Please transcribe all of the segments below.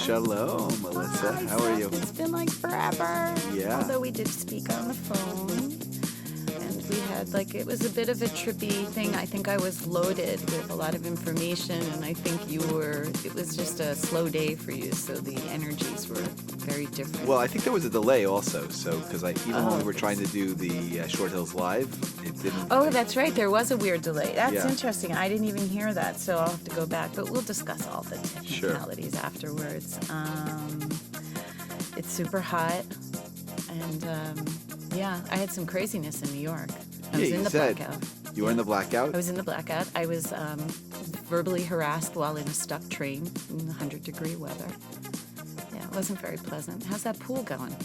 Shalom, Melissa. Hi, How are you? Seth. It's been like forever. Yeah. Although we did speak on the phone. And we had it was a bit of a trippy thing. I think I was loaded with a lot of information, and I think it was just a slow day for you, so the energies were very different. Well, I think there was a delay also, because even when we were Oh. trying to do the Short Hills Live, it didn't. Oh, that's right. There was a weird delay. That's Yeah. interesting. I didn't even hear that, so I'll have to go back. But we'll discuss all the Sure. technicalities afterwards. It's super hot, and yeah, I had some craziness in New York. I was Yeah, in you the said. blackout. You were in the blackout? I was in the blackout. I was verbally harassed while in a stuck train in 100-degree weather. Yeah, it wasn't very pleasant. How's that pool going?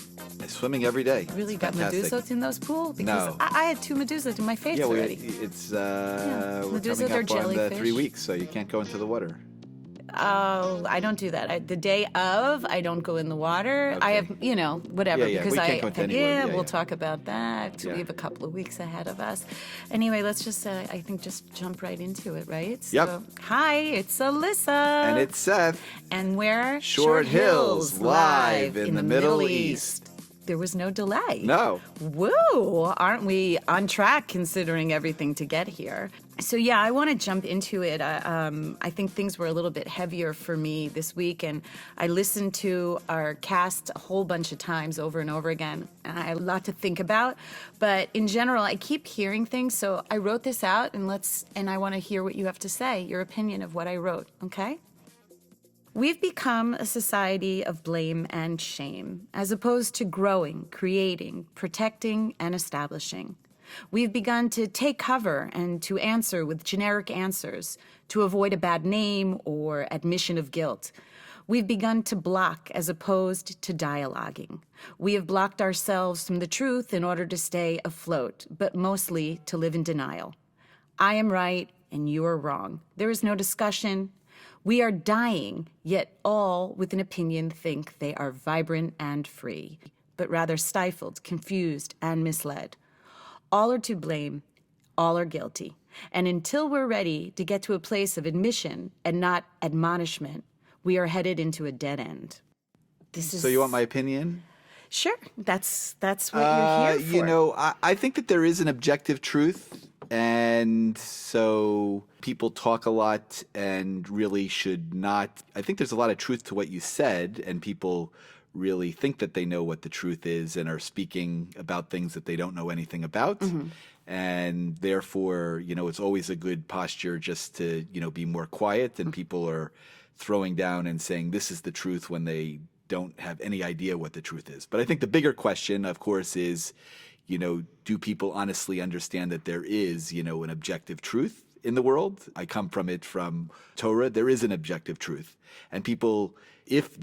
Swimming every day. Really It's got fantastic. medusas in those pools? Because No. I had 2 medusas in my face Yeah, already. we're Medusa, coming they're up on jellyfish. 3 weeks, so you can't go into the water. Oh, I don't do that. The day of, I don't go in the water. I Okay. have, whatever. Yeah, because we can't go into any water. Yeah, we'll yeah. talk about that. Yeah. We have a couple of weeks ahead of us. Anyway, let's just, I think, just jump right into it, right? Yep. So, hi, it's Alyssa. And it's Seth. And we're Short Hills, live in the Middle East. There was no delay. No. Woo! Aren't we on track considering everything to get here? So yeah, I want to jump into it. I think things were a little bit heavier for me this week, and I listened to our cast a whole bunch of times over and over again, and I had a lot to think about. But in general, I keep hearing things, so I wrote this out, and I want to hear what you have to say, your opinion of what I wrote, okay? We've become a society of blame and shame, as opposed to growing, creating, protecting, and establishing. We've begun to take cover and to answer with generic answers, to avoid a bad name or admission of guilt. We've begun to block as opposed to dialoguing. We have blocked ourselves from the truth in order to stay afloat, but mostly to live in denial. I am right and you are wrong. There is no discussion. We are dying, yet all with an opinion think they are vibrant and free, but rather stifled, confused, and misled. All are to blame, all are guilty. And until we're ready to get to a place of admission and not admonishment, we are headed into a dead end. So you want my opinion? Sure, that's what you're here for. I think that there is an objective truth, and so people talk a lot and really should not. I think there's a lot of truth to what you said, and people really think that they know what the truth is and are speaking about things that they don't know anything about. Mm-hmm. And therefore, it's always a good posture just to, be more quiet, and people are throwing down and saying this is the truth when they don't have any idea what the truth is. But I think the bigger question, of course, is, do people honestly understand that there is, an objective truth in the world? I come from Torah. There is an objective truth. And people, if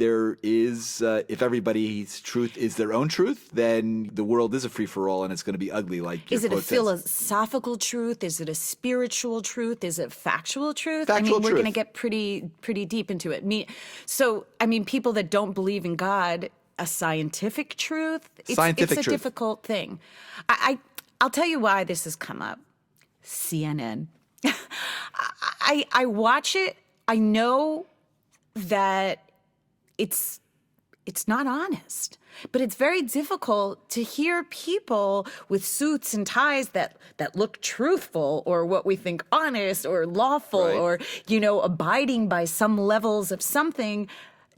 everybody's truth is their own truth, then the world is a free-for-all and it's going to be ugly, like your Is it a quote says. philosophical truth? Is it a spiritual truth? Is it factual truth? Factual we're truth. going to get pretty deep into it. People that don't believe in God, a scientific truth, it's a truth. difficult thing. I'll tell you why this has come up. CNN. I watch it. I know that it's not honest, but it's very difficult to hear people with suits and ties that look truthful, or what we think honest or lawful, Right. or abiding by some levels of something,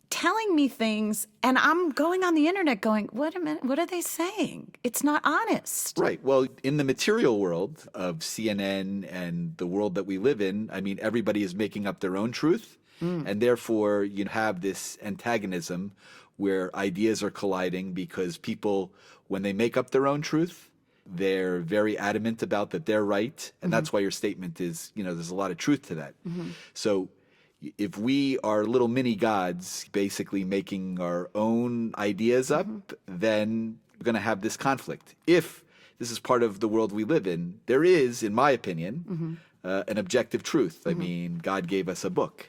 telling me things, and I'm going on the internet going, wait a minute, what are they saying? It's not honest. Right. Well, in the material world of CNN and the world that we live in, everybody is making up their own truth. And therefore, you have this antagonism where ideas are colliding because people, when they make up their own truth, they're very adamant about that they're right. And that's why your statement is, there's a lot of truth to that. So if we are little mini gods basically making our own ideas up, then we're going to have this conflict. If this is part of the world we live in, there is, in my opinion, an objective truth. God gave us a book.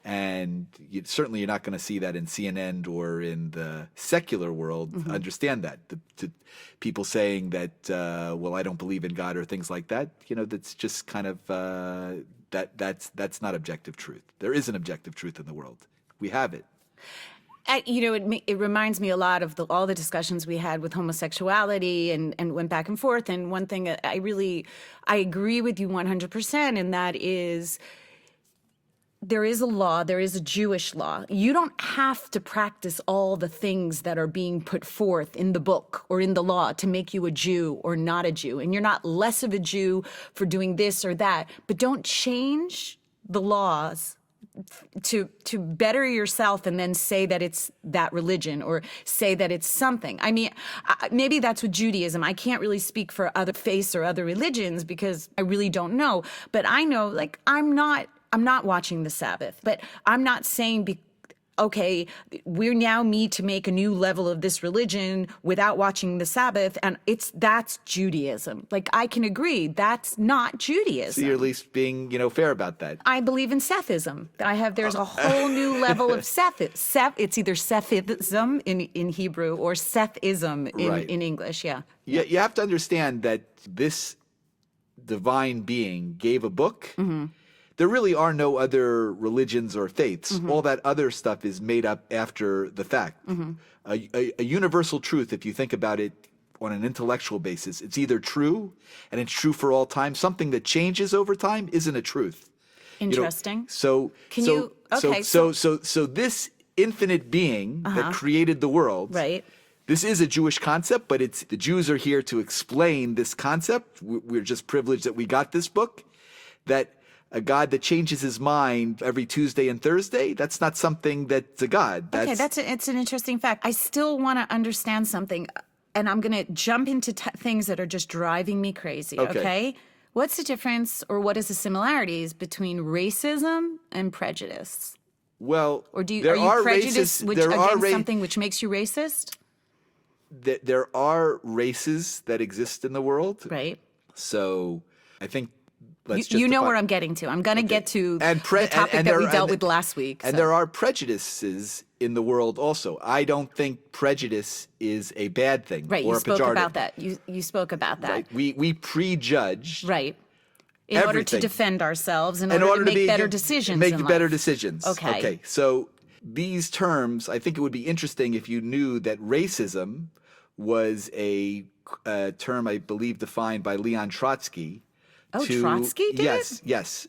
And certainly you're not going to see that in CNN or in the secular world. Understand that. To people saying that, I don't believe in God or things like that, that's just kind of, that's not objective truth. There is an objective truth in the world. We have it. It reminds me a lot of all the discussions we had with homosexuality and went back and forth. And one thing I agree with you 100%, and that is there is a law, there is a Jewish law. You don't have to practice all the things that are being put forth in the book or in the law to make you a Jew or not a Jew. And you're not less of a Jew for doing this or that. But don't change the laws to better yourself and then say that it's that religion or say that it's something. I mean, maybe that's with Judaism. I can't really speak for other faiths or other religions because I really don't know. But I know, like, I'm not watching the Sabbath, but I'm not saying, okay, we now need to make a new level of this religion without watching the Sabbath, and that's Judaism. Like, I can agree, that's not Judaism. So you're at least being, fair about that. I believe in Sethism. There's a whole new level of Seth. It's either Sethism in Hebrew or Sethism in English, yeah. You have to understand that this divine being gave a book. Mm-hmm. There really are no other religions or faiths. Mm-hmm. All that other stuff is made up after the fact. Mm-hmm. A universal truth, if you think about it on an intellectual basis, it's either true and it's true for all time. Something that changes over time isn't a truth. Interesting. So this infinite being that created the world, right? This is a Jewish concept, but the Jews are here to explain this concept. We're just privileged that we got this book. That a God that changes his mind every Tuesday and Thursday, that's not something that's a God. It's an interesting fact. I still want to understand something, and I'm going to jump into things that are just driving me crazy, okay? What's the difference, or what is the similarities between racism and prejudice? Well, are you prejudiced against something which makes you racist? There are races that exist in the world. Right. So I think you know where I'm getting to. I'm going to get to the topic that we dealt with last week. And there are prejudices in the world also. I don't think prejudice is a bad thing or a pejorative. Right, you spoke about that. You spoke about that. Right. We prejudge. Right. In order to defend ourselves, in order to make better decisions in life. Make better decisions. Okay. So these terms, I think it would be interesting if you knew that racism was a term, I believe, defined by Leon Trotsky. Oh, Trotsky did? Yes.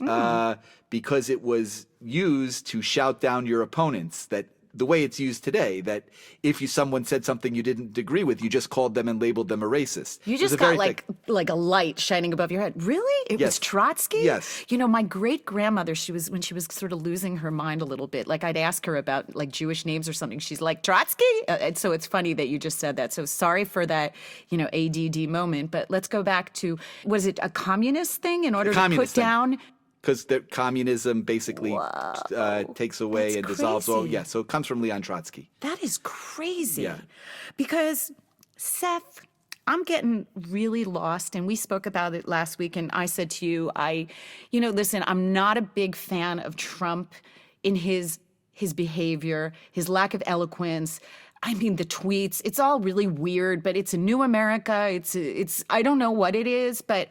Because it was used to shout down your opponents, that the way it's used today, that if someone said something you didn't agree with, you just called them and labeled them a racist. You just got like a light shining above your head. Really? It was Trotsky? Yes. My great-grandmother, when she was sort of losing her mind a little bit, like I'd ask her about like Jewish names or something. She's like, Trotsky? And so it's funny that you just said that. So sorry for that, ADD moment. But let's go back to, was it a communist thing in order to put down... Because the communism basically takes away and dissolves all. Yeah, so it comes from Leon Trotsky. That is crazy. Yeah. Because, Seth, I'm getting really lost, and we spoke about it last week, and I said to you, listen, I'm not a big fan of Trump in his behavior, his lack of eloquence. I mean, the tweets, it's all really weird, but it's a new America. It's I don't know what it is, but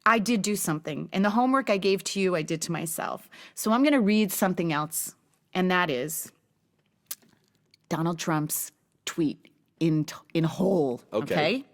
I did do something. And the homework I gave to you, I did to myself. So I'm going to read something else, and that is Donald Trump's tweet in whole. Okay?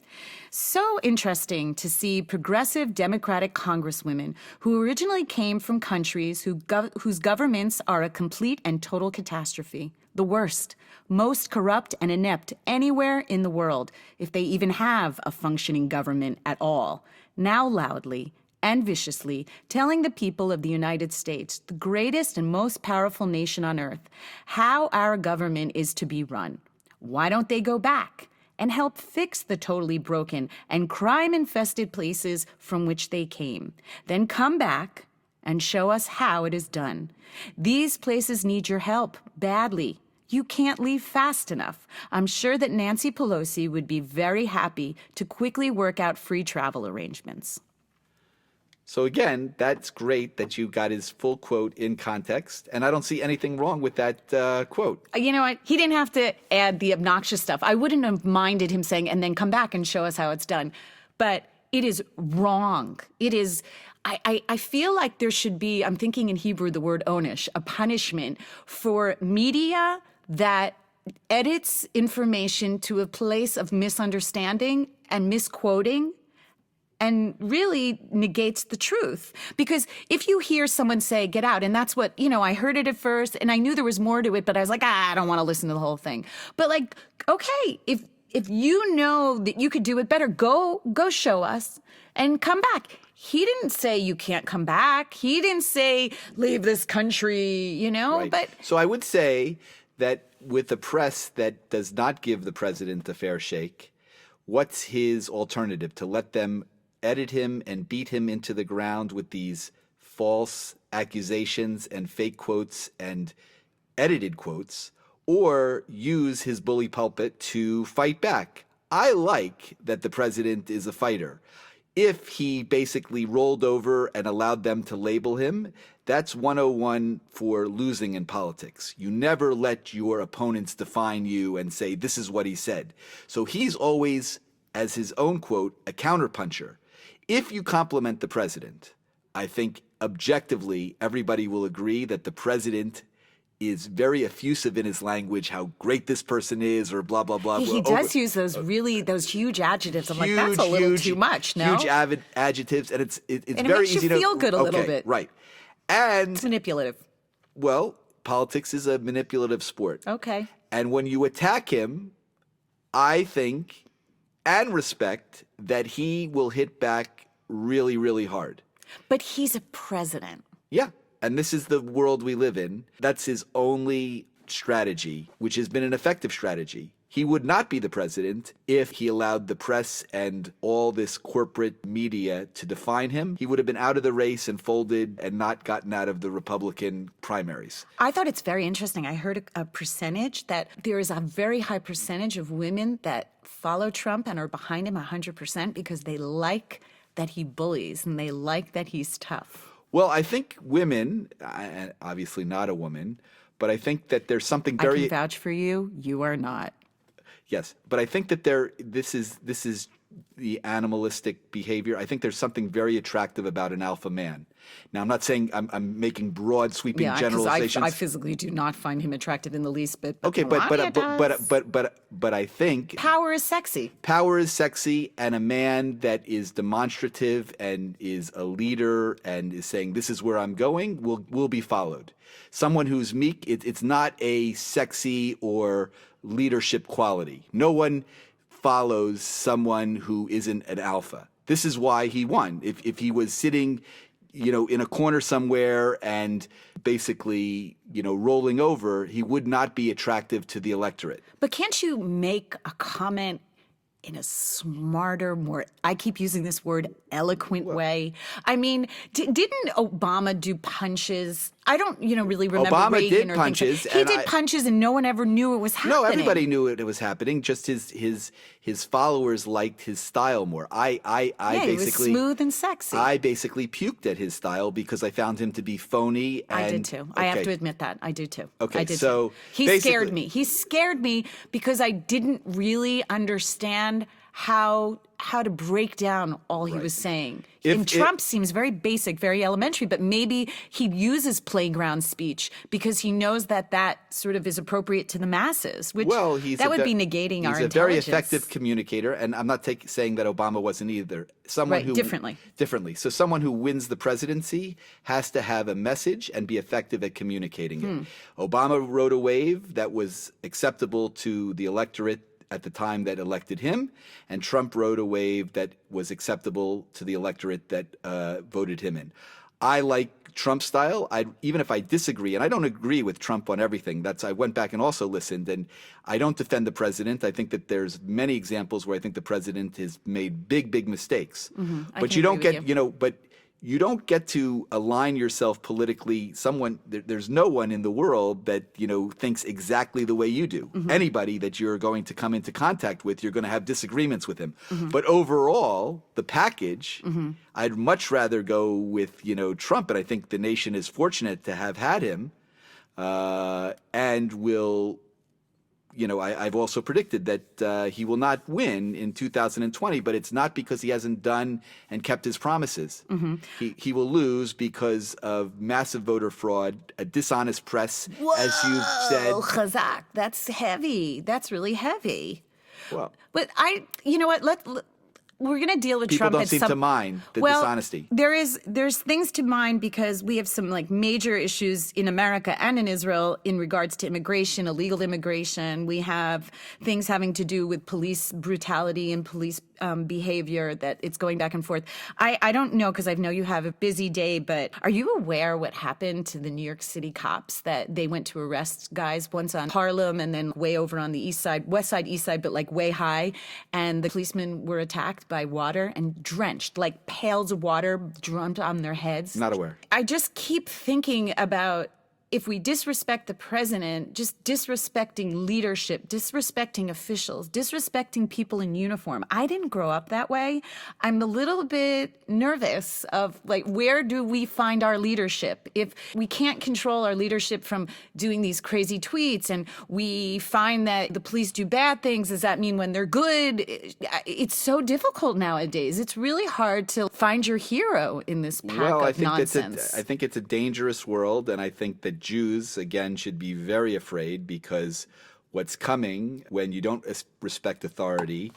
So interesting to see progressive Democratic congresswomen who originally came from countries whose governments are a complete and total catastrophe. The worst, most corrupt and inept anywhere in the world, if they even have a functioning government at all. Now loudly and viciously telling the people of the United States, the greatest and most powerful nation on earth, how our government is to be run. Why don't they go back and help fix the totally broken and crime-infested places from which they came? Then come back and show us how it is done. These places need your help badly. You can't leave fast enough. I'm sure that Nancy Pelosi would be very happy to quickly work out free travel arrangements. So again, that's great that you got his full quote in context, and I don't see anything wrong with that quote. You know what? He didn't have to add the obnoxious stuff. I wouldn't have minded him saying, and then come back and show us how it's done. But it is wrong. It is... I feel like there should be, I'm thinking in Hebrew the word onish, a punishment for media that edits information to a place of misunderstanding and misquoting and really negates the truth. Because if you hear someone say, get out, and that's what, I heard it at first and I knew there was more to it, but I was like, I don't want to listen to the whole thing. But like, okay, if you know that you could do it better, go show us and come back. He didn't say you can't come back. He didn't say leave this country, Right. but So I would say that with a press that does not give the president a fair shake, what's his alternative? To let them edit him and beat him into the ground with these false accusations and fake quotes and edited quotes, or use his bully pulpit to fight back? I like that the president is a fighter. If he basically rolled over and allowed them to label him, that's 101 for losing in politics. You never let your opponents define you and say, this is what he said. So he's always, as his own quote, a counterpuncher. If you compliment the president, I think objectively everybody will agree that the president is very effusive in his language, how great this person is, or blah, blah, blah. he does use those huge adjectives. I'm like, that's a little too much, no? Huge adjectives, and it's and it very makes you easy to feel good a little bit. Right. And It's manipulative. well, politics is a manipulative sport. Okay. And when you attack him, I think and respect that he will hit back really, really hard. But he's a president. Yeah. And this is the world we live in. That's his only strategy, which has been an effective strategy. He would not be the president if he allowed the press and all this corporate media to define him. He would have been out of the race and folded and not gotten out of the Republican primaries. I thought it's very interesting. I heard a percentage that there is a very high percentage of women that follow Trump and are behind him 100% because they like that he bullies and they like that he's tough. Well, I think women, obviously not a woman, but I think that there's something very... I can vouch for you. You are not. Yes, but I think that this is the animalistic behavior. I think there's something very attractive about an alpha man. Now, I'm not saying I'm making broad, sweeping generalizations. I physically do not find him attractive in the least bit. Okay, but I think power is sexy. Power is sexy, and a man that is demonstrative and is a leader and is saying this is where I'm going will be followed. Someone who's meek, it's not a sexy or leadership quality. No one follows someone who isn't an alpha. This is why he won. If he was sitting, in a corner somewhere and basically, rolling over, he would not be attractive to the electorate. But can't you make a comment in a smarter, more, I keep using this word, eloquent way? I mean, didn't Obama do punches? I don't, really remember Obama Reagan did or punches. He did punches and no one ever knew it was happening. No, everybody knew it was happening. Just his followers liked his style more. I basically, he was smooth and sexy. I basically puked at his style because I found him to be phony. I did too. I have to admit that. I do too. Okay, I did so too. He scared me. He scared me because I didn't really understand how to break down all he was saying. And Trump seems very basic, very elementary, but maybe he uses playground speech because he knows that sort of is appropriate to the masses, which that would be negating our intelligence. He's a very effective communicator, and I'm not saying that Obama wasn't either. Someone who differently. So someone who wins the presidency has to have a message and be effective at communicating it. Obama rode a wave that was acceptable to the electorate at the time that elected him, and Trump rode a wave that was acceptable to the electorate that voted him in. I like Trump style. Even if I disagree, and I don't agree with Trump on everything, I went back and also listened, and I don't defend the president. I think that there's many examples where I think the president has made big mistakes. But you don't get, you don't get to align yourself politically. There's no one in the world that, thinks exactly the way you do. Anybody that you're going to come into contact with, you're going to have disagreements with him. But overall, the package, I'd much rather go with, Trump. And I think the nation is fortunate to have had him and will, I've also predicted that he will not win in 2020, but it's not because he hasn't done and kept his promises. He will lose because of massive voter fraud, a dishonest press, as you've said. Oh, Chazak, that's heavy. That's really heavy. Well, But you know what? We're going to deal with people Trump. don't seem to mind the dishonesty. There's things to mind because we have some like major issues in America and in Israel in regards to immigration, illegal immigration. We have things having to do with police brutality and police behavior that it's going back and forth. I don't know because I know you have a busy day, but are you aware what happened to the New York City cops that they went to arrest guys once on Harlem and then way over on the east side, west side, east side, but like way high, and the policemen were attacked by water and drenched, like pails of water drummed on their heads? Not aware. I just keep thinking about if we disrespect the president, just disrespecting leadership, disrespecting officials, disrespecting people in uniform. I didn't grow up that way. I'm a little bit nervous of like, where do we find our leadership? If we can't control our leadership from doing these crazy tweets and we find that the police do bad things, does that mean when they're good? It's so difficult nowadays. It's really hard to find your hero in this pack of nonsense. I think it's a dangerous world, and I think that Jews, again, should be very afraid because what's coming when you don't respect authority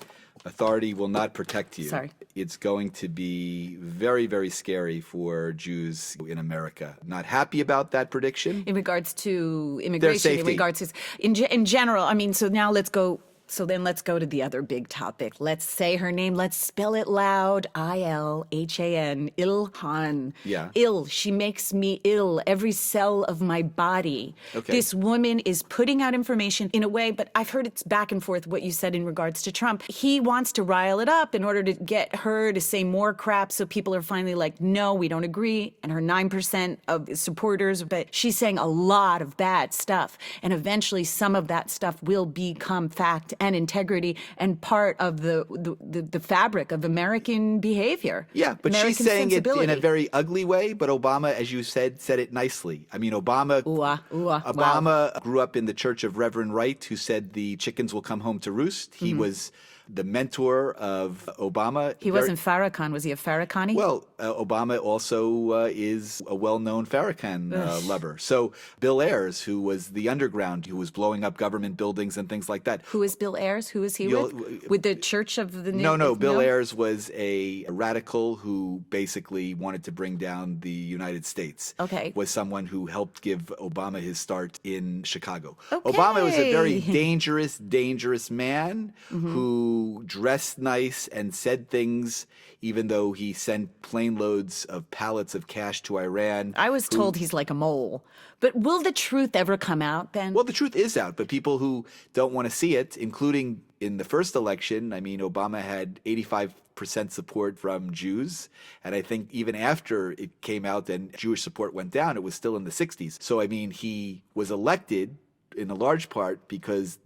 will not protect you. Sorry. It's going to be very, very scary for Jews in America. Not happy about that prediction. In regards to immigration, in regards to, in general, I mean, so now let's go to the other big topic. Let's say her name. Let's spell it loud. Ilhan. Ilhan. Yeah. Ill. She makes me ill. Every cell of my body. Okay. This woman is putting out information in a way, but I've heard it's back and forth what you said in regards to Trump. He wants to rile it up in order to get her to say more crap so people are finally like, no, we don't agree. And her 9% of supporters, but she's saying a lot of bad stuff. And eventually some of that stuff will become fact and integrity and part of the fabric of American behavior. Yeah, but American she's saying it in a sensibility. very ugly way, but Obama, as you said it nicely. I mean, Obama grew up in the church of Reverend Wright, who said the chickens will come home to roost. He was the mentor of Obama. He wasn't Farrakhan. Was he a Farrakhani? Well, Obama also is a well-known Farrakhan lover. So Bill Ayers, who was the underground, who was blowing up government buildings and things like that. Who is Bill Ayers? Who is he with the Church of the New? No. Bill Ayers was a radical who basically wanted to bring down the United States. Okay. Was someone who helped give Obama his start in Chicago. Okay. Obama was a very dangerous man who dressed nice and said things even though he sent plane loads of pallets of cash to Iran. I was told he's like a mole. But will the truth ever come out then? Well, the truth is out, but people who don't want to see it, including in the first election, I mean, Obama had 85% support from Jews. And I think even after it came out and Jewish support went down, it was still in the 60s. So, I mean, he was elected in a large part because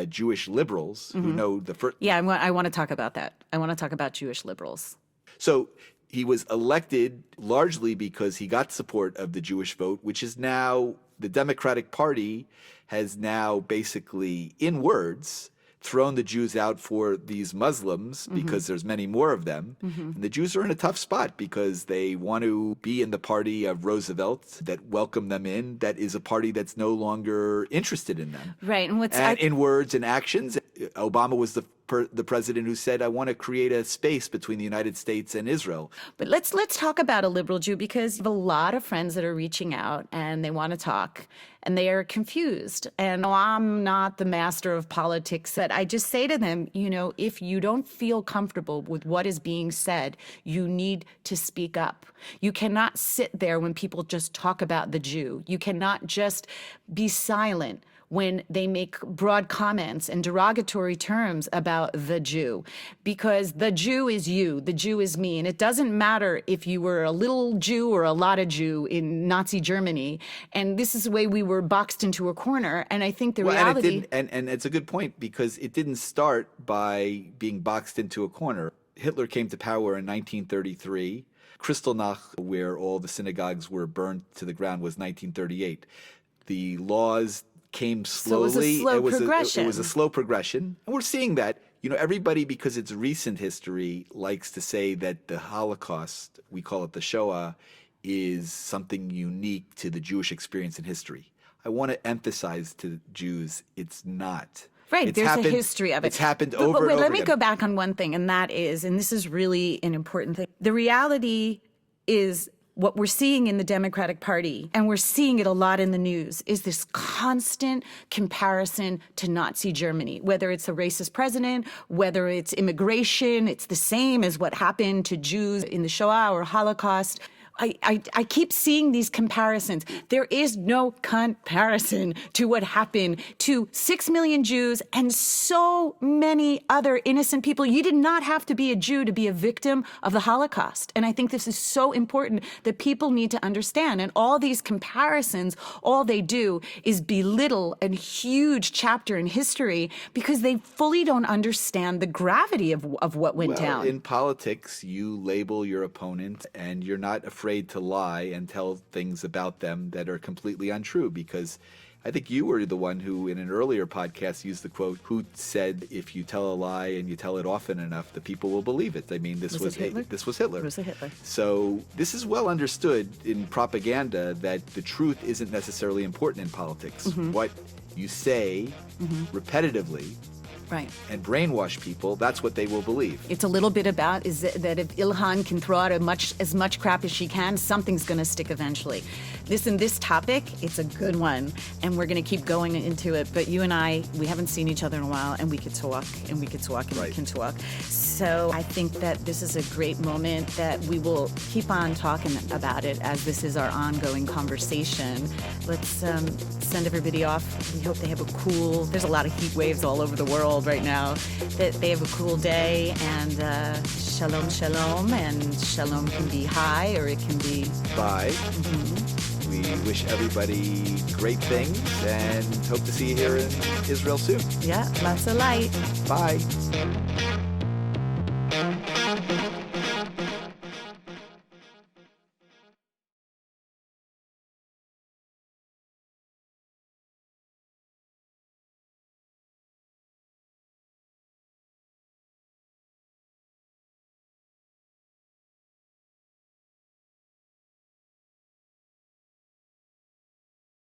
Jewish liberals who know the first. Yeah, I want to talk about that. I want to talk about Jewish liberals. So he was elected largely because he got support of the Jewish vote, which is now the Democratic Party has now basically, in words, thrown the Jews out for these Muslims because there's many more of them. And the Jews are in a tough spot because they want to be in the party of Roosevelt that welcomed them in, that is a party that's no longer interested in them. Right. And in words and actions, Obama was the president who said, I want to create a space between the United States and Israel. But let's talk about a liberal Jew because I have a lot of friends that are reaching out and they want to talk and they are confused. And I'm not the master of politics. That I just say to them, if you don't feel comfortable with what is being said, you need to speak up. You cannot sit there when people just talk about the Jew. You cannot just be silent when they make broad comments and derogatory terms about the Jew, because the Jew is you, the Jew is me, and it doesn't matter if you were a little Jew or a lot of Jew in Nazi Germany, and this is the way we were boxed into a corner, and I think the reality... And it's a good point, because it didn't start by being boxed into a corner. Hitler came to power in 1933. Kristallnacht, where all the synagogues were burned to the ground, was 1938. The laws came So it was a slowly. slow It was progression. Right, It's there's happened, a history of it. It's happened But over wait, and over let me again. go back on one thing, and that is, and this is really an important thing. The reality is what we're seeing in the Democratic Party, and we're seeing it a lot in the news, is this constant comparison to Nazi Germany. Whether it's a racist president, whether it's immigration, it's the same as what happened to Jews in the Shoah or Holocaust. I keep seeing these comparisons. There is no comparison to what happened to 6 million Jews and so many other innocent people. You did not have to be a Jew to be a victim of the Holocaust. And I think this is so important that people need to understand. And all these comparisons, all they do is belittle a huge chapter in history because they fully don't understand the gravity of what went down. In politics, you label your opponent and you're not afraid to lie and tell things about them that are completely untrue, because I think you were the one who, in an earlier podcast, used the quote, who said, if you tell a lie and you tell it often enough, the people will believe it. I mean, this was Hitler. It was Hitler. So this is well understood in propaganda that the truth isn't necessarily important in politics. What you say repetitively Right. and brainwash people, that's what they will believe. It's a little bit about is that if Ilhan can throw out as much crap as she can, something's going to stick eventually. This topic, it's a good one, and we're going to keep going into it. But you and I, we haven't seen each other in a while, and we could talk, and we could talk, and Right. we can talk. So I think that this is a great moment that we will keep on talking about it as this is our ongoing conversation. Let's send everybody off. We hope they have a cool, there's a lot of heat waves all over the world right now, that they have a cool day, and shalom, shalom, and shalom can be high or it can be Bye. We wish everybody great things and hope to see you here in Israel soon. lots of light. Bye.